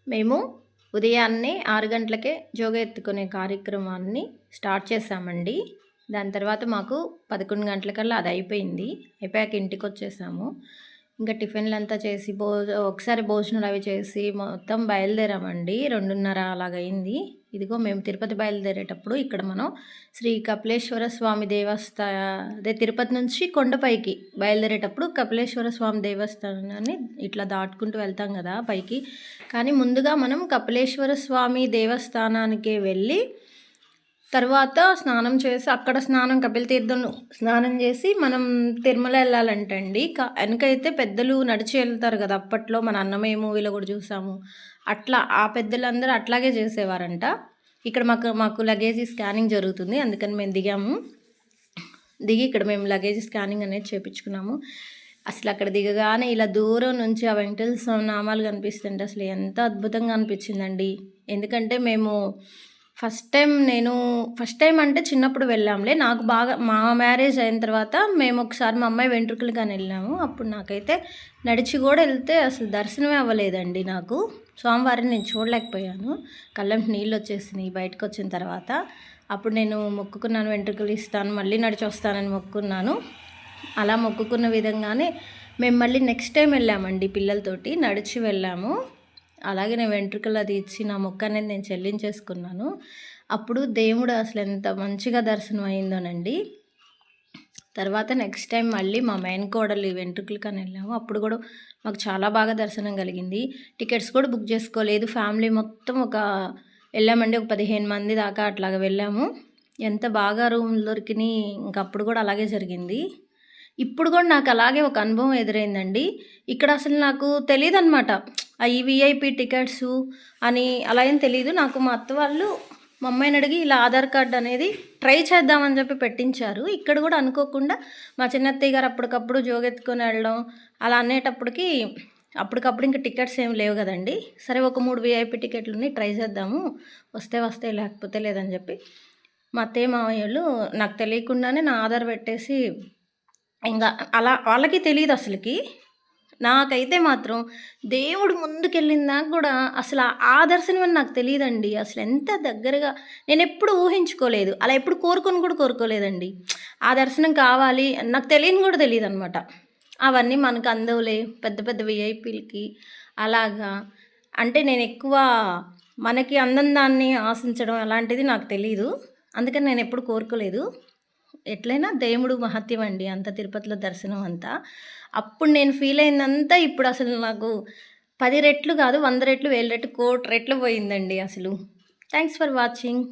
మేము ఉదయాన్నే 6 గంటలకే జోగ ఎత్తుకునే కార్యక్రమాన్ని స్టార్ట్ చేశామండి. దాని తర్వాత మాకు 11 గంటలకల్లా అది అయిపోయింది. అయిపోయాక ఇంటికొచ్చేసాము. ఇంకా టిఫిన్‌లంతా చేసి ఒకసారి భోజనాలు అవి చేసి మొత్తం బయలుదేరామండి. 2:30 అలాగయింది. ఇదిగో మేము తిరుపతి బయలుదేరేటప్పుడు ఇక్కడ మనం శ్రీ కపిలేశ్వర స్వామి అదే తిరుపతి నుంచి కొండపైకి బయలుదేరేటప్పుడు కపిలేశ్వర స్వామి దేవస్థానాన్ని ఇట్లా దాటుకుంటూ వెళ్తాం కదా పైకి. కానీ ముందుగా మనం కపిలేశ్వర స్వామి దేవస్థానానికే వెళ్ళి తర్వాత స్నానం చేసి అక్కడ కపిల తీర్థంలో స్నానం చేసి మనం తిరుమల వెళ్ళాలంటండి. వెనకైతే పెద్దలు నడిచి వెళ్తారు కదా, అప్పట్లో మన అన్నమయ్య మూవీలో కూడా చూసాము. అట్లా ఆ పెద్దలందరూ అట్లాగే చేసేవారంట. ఇక్కడ మాకు లగేజీ స్కానింగ్ జరుగుతుంది, అందుకని మేము దిగి ఇక్కడ మేము లగేజ్ స్కానింగ్ అనేది చేయించుకున్నాము. అసలు అక్కడ దిగగానే ఇలా దూరం నుంచి ఆ వెంకటేశ్వర స్వామి నామాలు కనిపిస్తుంటే అసలు ఎంత అద్భుతంగా అనిపించిందండి. ఎందుకంటే మేము ఫస్ట్ టైం అంటే చిన్నప్పుడు వెళ్ళాంలే. నాకు బాగా మా మ్యారేజ్ అయిన తర్వాత మేము ఒకసారి మా అమ్మాయి వెంట్రుకలు కానీ వెళ్ళాము. అప్పుడు నాకైతే నడిచి కూడా వెళ్తే అసలు దర్శనమే అవ్వలేదండి. నాకు స్వామివారిని నేను చూడలేకపోయాను. కళ్ళంటి నీళ్ళు వచ్చేసినాయి బయటకు వచ్చిన తర్వాత. అప్పుడు నేను మొక్కుకున్నాను, వెంట్రుకలు ఇస్తాను మళ్ళీ నడిచి వస్తానని మొక్కుకున్నాను. అలా మొక్కుకున్న విధంగానే మేము మళ్ళీ నెక్స్ట్ టైం వెళ్ళామండి, పిల్లలతోటి నడిచి వెళ్ళాము. అలాగే నేను వెంట్రుకలు అది ఇచ్చి నా మొక్క అనేది నేను చెల్లించేసుకున్నాను. అప్పుడు దేవుడు అసలు ఎంత మంచిగా దర్శనం అయిందోనండి. తర్వాత నెక్స్ట్ టైం మళ్ళీ మా మేనకోడలు వెంట్రుకలు కానీ వెళ్ళాము. అప్పుడు కూడా మాకు చాలా బాగా దర్శనం కలిగింది. టికెట్స్ కూడా బుక్ చేసుకోలేదు, ఫ్యామిలీ మొత్తం వెళ్ళామండి. ఒక 15 మంది దాకా అట్లాగా వెళ్ళాము. ఎంత బాగా రూమ్లు దొరికినాయి. ఇంకప్పుడు కూడా అలాగే జరిగింది. ఇప్పుడు కూడా నాకు అలాగే ఒక అనుభవం ఎదురైందండి. ఇక్కడ అసలు నాకు తెలియదనమాట ఈ విఐపి టికెట్స్ అని అలా ఏం తెలీదు. నాకు మా అత్త వాళ్ళు మా అమ్మాయిని అడిగి ఇలా ఆధార్ కార్డ్ అనేది ట్రై చేద్దామని చెప్పి పెట్టించారు. ఇక్కడ కూడా అనుకోకుండా మా చిన్నత్తయ్య గారు అప్పటికప్పుడు జోగెత్తుకొని వెళ్ళడం అలా అనేటప్పటికి అప్పటికప్పుడు ఇంకా టికెట్స్ ఏమి లేవు కదండి. సరే ఒక 3 విఐపి టికెట్లు ఉన్నాయి, ట్రై చేద్దాము, వస్తే లేకపోతే లేదని చెప్పి మా అత్తయ్య మావయ్యలు నాకు తెలియకుండానే నా ఆధార్ పెట్టేసి ఇంకా అలా వాళ్ళకి తెలియదు అసలుకి. నాకైతే మాత్రం దేవుడు ముందుకెళ్ళిందాక కూడా అసలు ఆ దర్శనం అని నాకు తెలియదండి. అసలు ఎంత దగ్గరగా నేను ఎప్పుడు ఊహించుకోలేదు, అలా ఎప్పుడు కోరుకోలేదండి. ఆ దర్శనం కావాలి నాకు తెలియని కూడా తెలియదు అనమాట. అవన్నీ మనకు అందవులే పెద్ద పెద్ద విఐపీలకి అలాగా. అంటే నేను ఎక్కువ మనకి అందం దాన్ని ఆశించడం అలాంటిది నాకు తెలీదు, అందుకని నేను ఎప్పుడు కోరుకోలేదు. ఎట్లయినా దేవుడు మహత్యం అండి, అంత తిరుపతిలో దర్శనం అంతా. అప్పుడు నేను ఫీల్ అయిందంతా ఇప్పుడు అసలు నాకు 10 రెట్లు కాదు, 100 రెట్లు, 1000 రెట్లు, 1,00,00,000 రెట్లు పోయిందండి అసలు. Thanks for watching.